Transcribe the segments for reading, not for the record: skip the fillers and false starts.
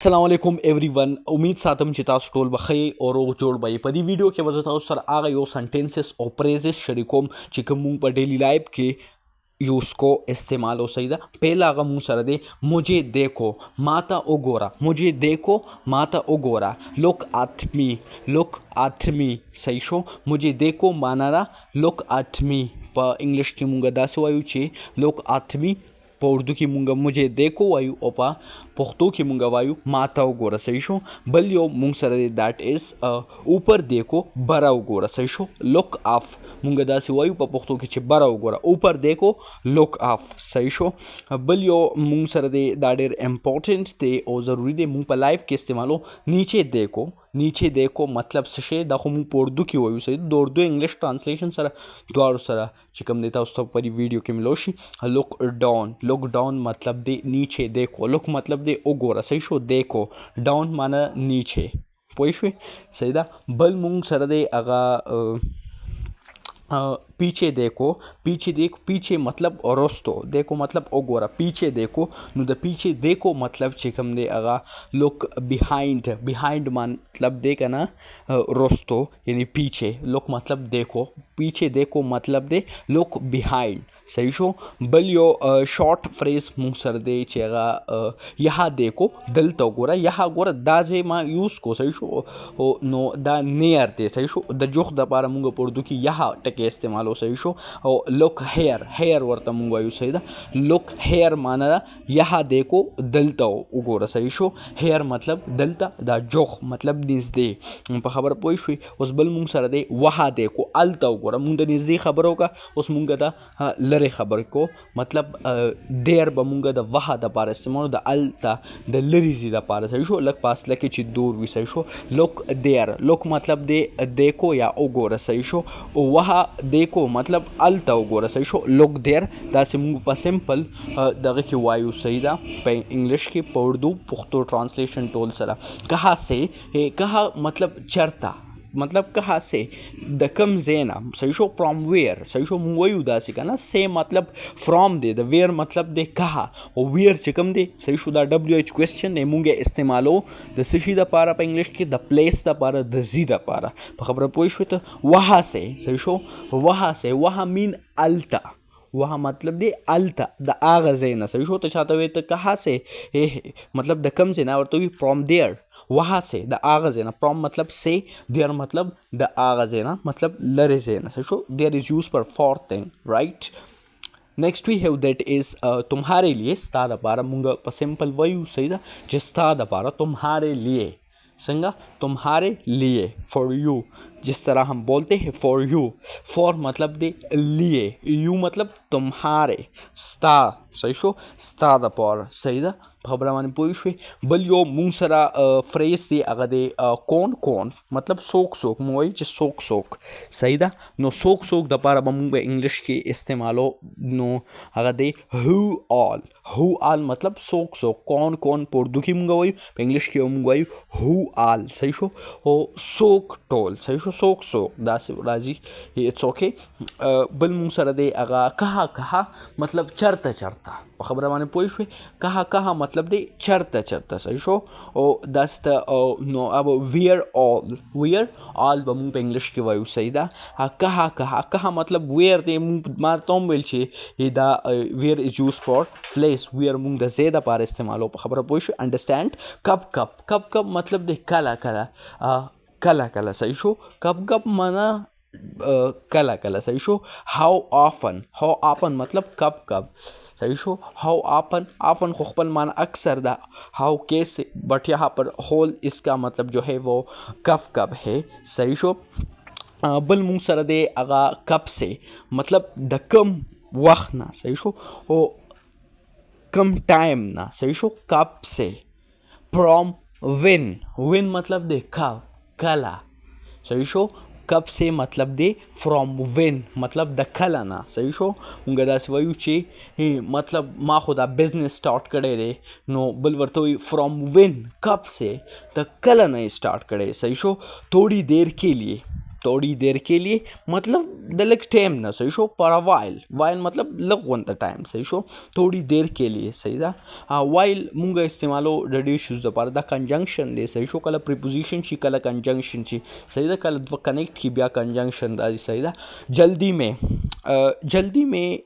अस्सलाम एवरीवन, उम्मीद सातम چې تاسو ټول بخیر او روغ جوړ بای. په دې ویډیو کې به تاسو سره هغه یو سنټنسز او پریزز شریکوم چې کوم په ډیلی لایف کې یوز کو استعمال اوسئ دا. پهلا هغه مون سره دی مجھے دیکھو ماتا وګوره. مجھے دیکھو ماتا وګوره. لوک ایٹ می. لوک ایٹ می صحیح شو. مجھے دیکھو معنا دا لوک ایٹ می. په انګلیش کې مونږ داسې وایو چې لوک ایٹ می. په اردو کې مونږ مجھے دیکھو وایو او په پښتو کې مونږ وایو ماته وګوره. صحیح شو. بل یو مونږ سره دی دیٹ از اوپر دیکھو بره وګوره. صحیح شو. لوک اف مونږ داسې وایو په پښتو کې چې بره وګوره. اوپر دیکھو لوک اف. صحیح شو. بل یو مونږ سره دی دا ډېر امپورټنټ دی او ضروری دی مونږ په لایف کې استعمالو. نیچے دیکھو. نیچے دیکھو مطلب څه شی دا خو مونږ په اردو کې وایو. صحیح د اردو انګلیش ټرانسلیشن سره دواړو سره چې کوم دی تاسو ته په دې ویډیو کې ملو شي. لوک ډاون. لوک ډاون مطلب دی نیچے دیکھو. لوک مطلب دی وګوره. صحیح شو. دیکھو ډاون معنا نیچے. پوه شوې. صحیح ده. بل مونږ سره دی هغه پیچھے دیکھو. پیچھے دیکھو پیچھے مطلب رستو. دیکھو مطلب وګوره. پیچھے دیکھو نو د پیچھے دیکھو مطلب چې کوم دی هغه لوک بیهایند. بیهایند مطلب دی که نه رستو یعنی پیچھے. لوک مطلب دیکھو. پیچھے دیکھو مطلب دی لوک بیهایند. صحیح شو. بل یو شارٹ فریز مونږ سره دی چې هغه یها دیکھو دلته وګوره. یها ګوره دا ځای ما یوز کو. صحیح شو. نو دا نیر دی. صحیح شو. د جوخ دپاره مونږ په اردو کې یها ټکی استعمالو. صحیح شو. او لوک هیر. هیر ورته مونږ وایو. صحیح ده. لوک هیر معنا ده یها دیکھو دلته وګوره. صحیح شو. هیر مطلب دلته. دا جوخ مطلب نږدې. په خبره پوه شوې. اوس بل مونږ سره دی وها دیکھو الته وګوره. مونږ د نږدې خبره وکړه. اوس مونږ د لرې خبرې کو. مطلب دیر به مونږ د وها دپاره استعمالو. د الته د لرې ځي دپاره. صحیح شو. لږ فاصله کې چې دور وي. صحیح شو. لوک دیر. لوک مطلب دی دیکھو یا وګوره. صحیح شو. او وها دیکھو مطلب الته وګوره. صحیح شو. لوک دیر داسې مونږ په سمپل دغه کې وایو. صحیح ده. په انګلیش کې په اردو پښتو ټرانسلیشن ټول سره. کها سے. کها مطلب چرته. مطلب کها سے د کم ځای نه. صحیح شو. فرام ویر. صحیح شو. مونږ وایو داسې که نه. سے مطلب فرام دی. د ویر مطلب دی کها. او ویر چې کوم دی. صحیح شو. دا ډبلیو ایچ کوېسچن دی. مونږ یې استعمالو د څه شي دپاره په انګلیش کې د پلیس دپاره د ځي دپاره. په خبره پوه شوې ته. وها سے. صحیح شو. وها سے. وها مین الته. وها مطلب دی الته د هغه ځای نه. صحیح شو. ته چاته وایې ته کها سے مطلب د کم ځای نه ورته وایي فرام دیر. وها سے د هغه ځای نه. فرام مطلب سے. دیر مطلب د هغه ځای نه مطلب لرې ځای نه. صحیح شو. دیر از یوز پر فار تھنگ رائٹ. نیکسٹ وی ہیو دیٹ از تمہارے لیے. ستا دپاره مونږ په سمپل وایو. صحیح ده چې ستا دپاره تمہارے لیے. څنګه تمہارے لیے فار یو. جس طرح ہم بولتے ہیں فار یو. فار مطلب دی لیے. یو مطلب تمہارے. ستا. صحیح شو. ستا دپاره. صحیح ده. په خبره باندې پوه شوې. بل یو مونږ سره فریز دی هغه دی کون کون مطلب څوک څوک. مونږ وایو چې څوک څوک. صحیح ده. نو څوک څوک دپاره به مونږ په انګلیش کې استعمالو. نو هغه دی هو آل. هو آل مطلب څوک څوک. کون کون په اردو کې مونږ وایو. په انګلیش کې مونږ وایو هو آل. صحیح شو. او څوک ټول. صحیح شو. څوک څوک داسې راځي. اټس اوکې. بل مونږ سره دی هغه کها کها مطلب چرته چرته. په خبره باندې پوه شوې. کها کها مطلب دی چرته چرته. صحیح شو. او داسې ته نو اب ویر آل. ویر آل به مونږ په انګلیش کې وایو. صحیح ده. کها کها. کها مطلب ویر دی. مونږ ما ته هم ویل چې دا ویر از یوز فار پلیس. ویر مونږ د ځای دپاره استعمالو. په خبره پوه شوې. انډرسټینډ. کب کب. کب کب مطلب دی کله کله. کله کله. صحیح شو. کب کب معنا کله کله. صحیح شو. ہاؤ آفن. ہاؤ آفن مطلب کب کب. صحیح شو. ہاؤ آفن. آفن خو خپل معنی اکثر دا ہاؤ کیسے بٹ یہاں پر ہول اس کا مطلب جو ہے وہ کب کب ہے. صحیح شو. بل مونږ سره دی هغه کب سے مطلب د کم وخت نه. صحیح شو. او کم ټایم نه. صحیح شو. کب سے. فرام وین. وین مطلب دی کب کله. صحیح شو. کب سے مطلب دی فرام وین مطلب د کله نه. صحیح شو. مونږ داسې وایو چې مطلب ما خو دا بزنس سٹارټ کړی دی. نو بل ورته وایي فرام وین. کب سے د کله نه یې سٹارټ کړی. صحیح شو. تھوڑی دیر کے لیے. थोड़ी देर के लिए मतलब द लग टाइम ना सही शो पर वाइल वाइल मतलब लग वन द टाइम सही शो थोड़ी देर के लिए सही दा वाइल मुंगा इस्तेमालो रेडिश यूज द पर द कंजंक्शन दे सही शो कल प्रीपोजिशन ची कल कंजंक्शन ची सही दा कल कनेक्ट की बिया कंजंक्शन दा सही दा जल्दी में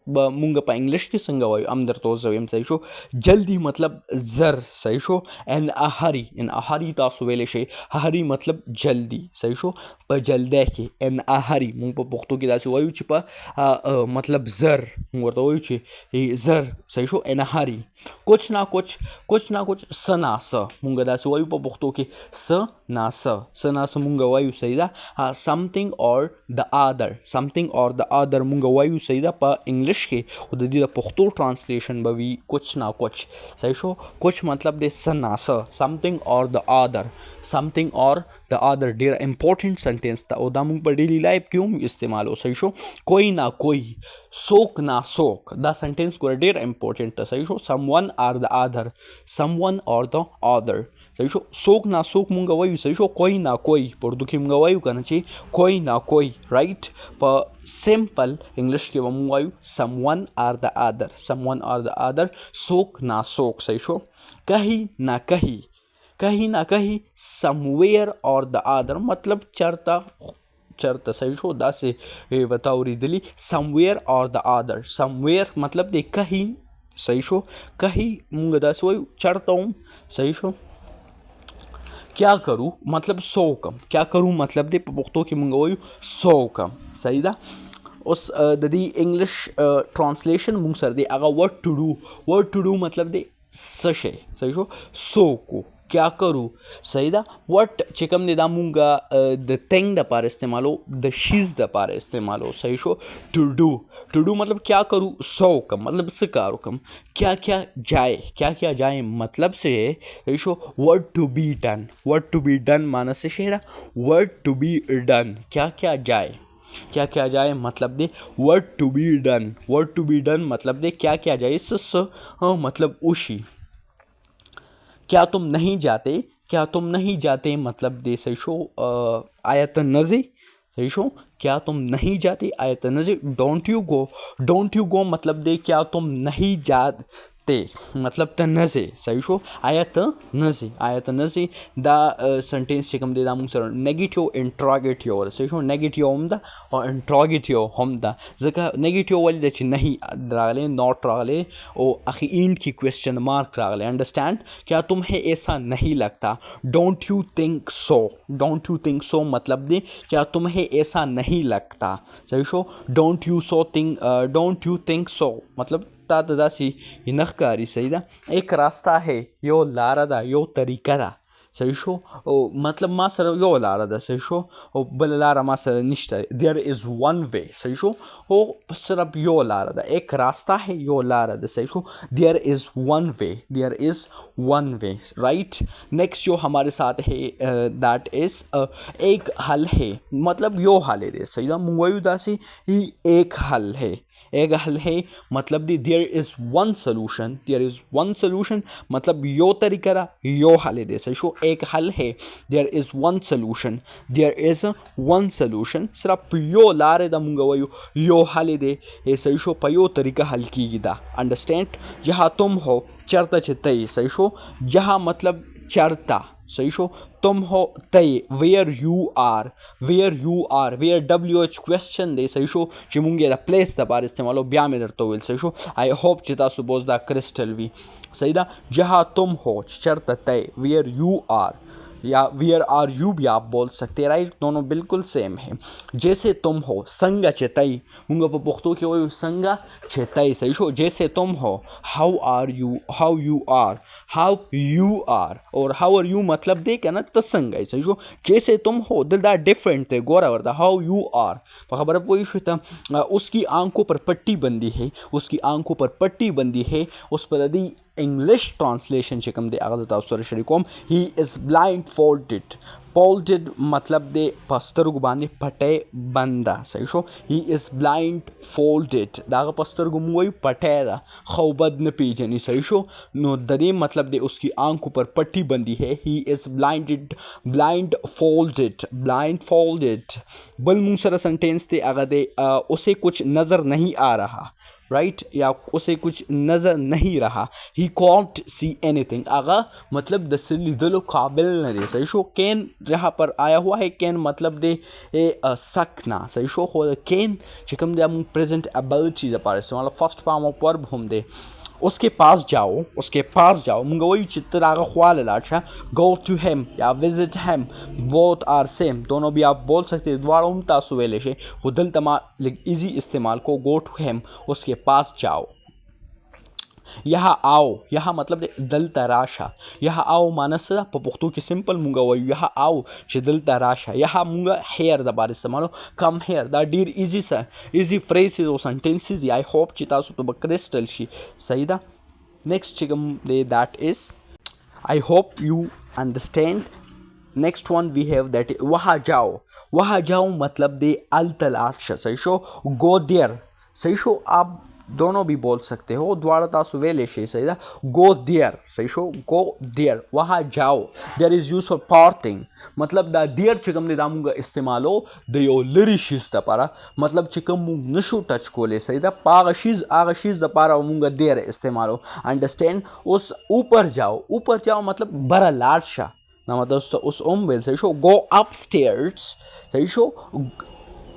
मुंगा पा इंग्लिश की संगा वायु अंदर तो जवेम सही शो जल्दी मतलब जर सही शो इन अ हरी तासु वेले शे हरी मतलब जल्दी सही शो प जल्दे के इन अ हरी मुंग प पुख्तो की दासी वायु छि प मतलब जर मुंग तो वायु छि जर सही शो इन अ हरी कुछ ना कुछ सना स मुंगा दासी वायु प पुख्तो के स ना स मुंगा वायु सही दा समथिंग और द अदर मुंगा वायु सही दा प इंग्लिश के उदी द पुख्तो ट्रांसलेशन बवी कुछ ना कुछ सही शो कुछ मतलब दे सना स समथिंग और the other their important sentence ता ओदा मुंग पर डेली लाइफ क्यों इस्तेमाल हो सही शो कोई ना कोई सोक ना सोक द सेंटेंस को डेयर इंपॉर्टेंट ता सही शो समवन और द अदर सही शो सोक ना सोक मुंगा वायु सही शो कोई ना कोई पर दुखी मुंगा वायु करना चाहिए कोई ना कोई राइट पर सिंपल इंग्लिश के मुंगा वायु समवन और द अदर सोक ना सोक सही शो कहीं ना कहीं समवेयर और द अदर मतलब चरता सही शो दा से बताओ दिली समवेयर और द अदर समवेयर मतलब दे कहीं सही शो कहीं मुंगा दा से चढ़ता हूँ सही शो क्या करूँ मतलब सो कम क्या करूँ मतलब दे पुख्तो की मुंगा वायु सो कम सही दा उस ददी इंग्लिश ट्रांसलेशन मुंग सर दे अगर वर्ड टू डू मतलब दे सशे सही शो सो को क्या करूँ सही दा वट चिकम दे दा मुंगा द थिंग द पार इस्तेमालो द शीज द पार इस्तेमालो सही शो टू डू मतलब क्या करूँ सो कम मतलब सिकारो कम क्या क्या जाए मतलब से सही शो वर्ड टू बी डन मानस से शेरा वर्ड टू बी डन क्या जाए मतलब दे वर्ड टू बी डन मतलब दे क्या जाए सस मतलब उशी क्या तुम नहीं जाते मतलब दे सही शो आयत नज़े सही शो क्या तुम नहीं जाते आयत नज़े डोंट यू गो मतलब दे क्या तुम नहीं जाते मतलब तनज़े सही शो आयत नज़े द सेंटेंस चिकम दे दामुंग सर नेगेटिव इंट्रोगेटिव सही शो नेगेटिव हम दा और इंट्रोगेटिव हम दा जका नेगेटिव वाली दे नहीं रागले नॉट रागले ओ आखि इंड की क्वेश्चन मार्क रागले अंडरस्टैंड क्या तुम्हें ऐसा नहीं लगता डोंट यू थिंक सो मतलब दे क्या तुम्हें ऐसा नहीं लगता सही show don't you think so मतलब दासी नखकारी सही दा एक रास्ता है यो लारा दा यो तरीका दा सही शो मतलब मा सर यो लारा दा सही शो बल लारा मा सर निश्ता देयर इज वन वे सही शो ओ सिर्फ यो लारा दा एक रास्ता है यो लारा दा सही show their is one way right next जो हमारे साथ है दैट इज एक हल है मतलब यो हल है सही दा मुंगवायु दासी ही एक हल है मतलब दी देयर इज वन सोल्यूशन मतलब यो तरीका रा यो हल दे सही शो एक हल है देयर इज वन सोल्यूशन सिर्फ यो लारे दा मुंगा वायु यो हल दे ए सही शो पयो तरीका हल की दा अंडरस्टैंड जहाँ तुम हो चरता चितई सही शो जहाँ मतलब चरता सही शो तुम हो तय where you are where WH question दे सही शो चिमुंगे द प्लेस द बार इस्तेमालो ब्या में दरतो विल सही शो आई होप चिता सुबोज द क्रिस्टल वी सही दा जहाँ तुम हो चरता तय वेयर यू आर या वेयर आर यू भी आप बोल सकते हैं राइट दोनों बिल्कुल सेम है जैसे तुम हो संगा चेतई मुंगा पर पुख्तो के वो संगा चेतई सही शो जैसे तुम हो हाउ यू आर और हाउ आर यू मतलब देख ना तसंगा सही शो जैसे तुम हो दिलदार डिफरेंट थे गोरा वर्दा हाउ यू आर खबर कोई उसकी आंखों पर पट्टी बंदी है उस पर यदि इंग्लिश ट्रांसलेशन चिकम दे आगत he is blind folded folded मतलब दे पस्तरगु बाने पटे बंदा सही show he is blind folded दागा पस्तरगु मुई पटे दा खौबद न पीजनी सही शो नो दरी मतलब दे उसकी आंखों पर पट्टी बंदी है he is blind folded बल मुंसरा सेंटेंस ते अगर दे उसे कुछ नज़र नहीं आ रहा राइट या उसे कुछ नज़र नहीं रहा ही कॉन्ट सी एनीथिंग आगा मतलब दसली दलो काबिल न दे सही शो कैन यहाँ पर आया हुआ है कैन मतलब दे सकना सही शो हो कैन चिकम दे हम प्रेजेंट एबिलिटी द पार इस्तेमाल फर्स्ट फॉर्म ऑफ वर्ब हम दे उसके पास जाओ मुंगा वही चित्र आगा ख्वाल लाचा गो टू हिम या visit him both are same दोनों भी आप बोल सकते हैं द्वारा उमता सुवेले से वो दल तमा इजी इस्तेमाल को गो टू हिम उसके पास जाओ यहाँ आओ यहाँ मतलब दल तराशा यहाँ आओ मानस पपुख्तू की सिंपल मुंगा वही यहाँ आओ चे दल तराशा यहाँ मुंगा हेयर द बार इस्तेमालो कम हेयर द डीर इजी फ्रेजेस और सेंटेंसेस आई होप चिता सु तो क्रिस्टल शी सही दा नेक्स्ट चिकम दे that is I hope you understand next one we have that वहाँ जाओ मतलब दे अल तलाश सही शो गो देयर सही शो आप दोनों भी बोल सकते हो द्वारा तासु वेले शे सही दा गो देयर सही शो गो देयर वहाँ जाओ there is use for parting मतलब दा देयर चिकम ने दामुंगा इस्तेमालो दयो लिरिशिस दा पारा मतलब चिकम मुंग नशु टच कोले सही दा आगशीज दा पारा मुंगा देयर इस्तेमालो अंडरस्टैंड उस ऊपर जाओ मतलब बड़ा लाडशा ना मतलब उस वेल सही शो गो अपस्टेयर्स सही शो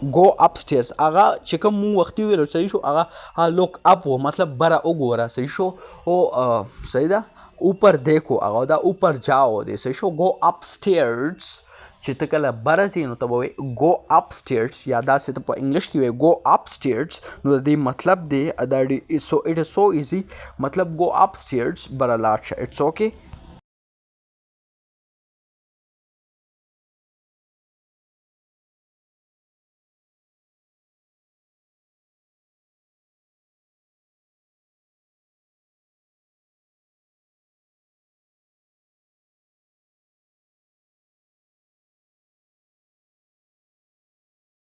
गो अपस्टेयर्स आगा चिकम मुंह वक्ती हुए सही शो आगा लोक अप हो मतलब बड़ा उगोरा सही शो ओ सही दा ऊपर देखो आगा दा ऊपर जाओ दे सही शो गो अपस्टेयर्स चितकला बड़ा सी नो तब गो अपस्टेयर्स यादा से तो इंग्लिश की वे गो अपस्टेयर्स नो दी मतलब दे अदर इट इज सो इजी मतलब गो अपस्टेयर्स बड़ा लार्ज इट्स ओके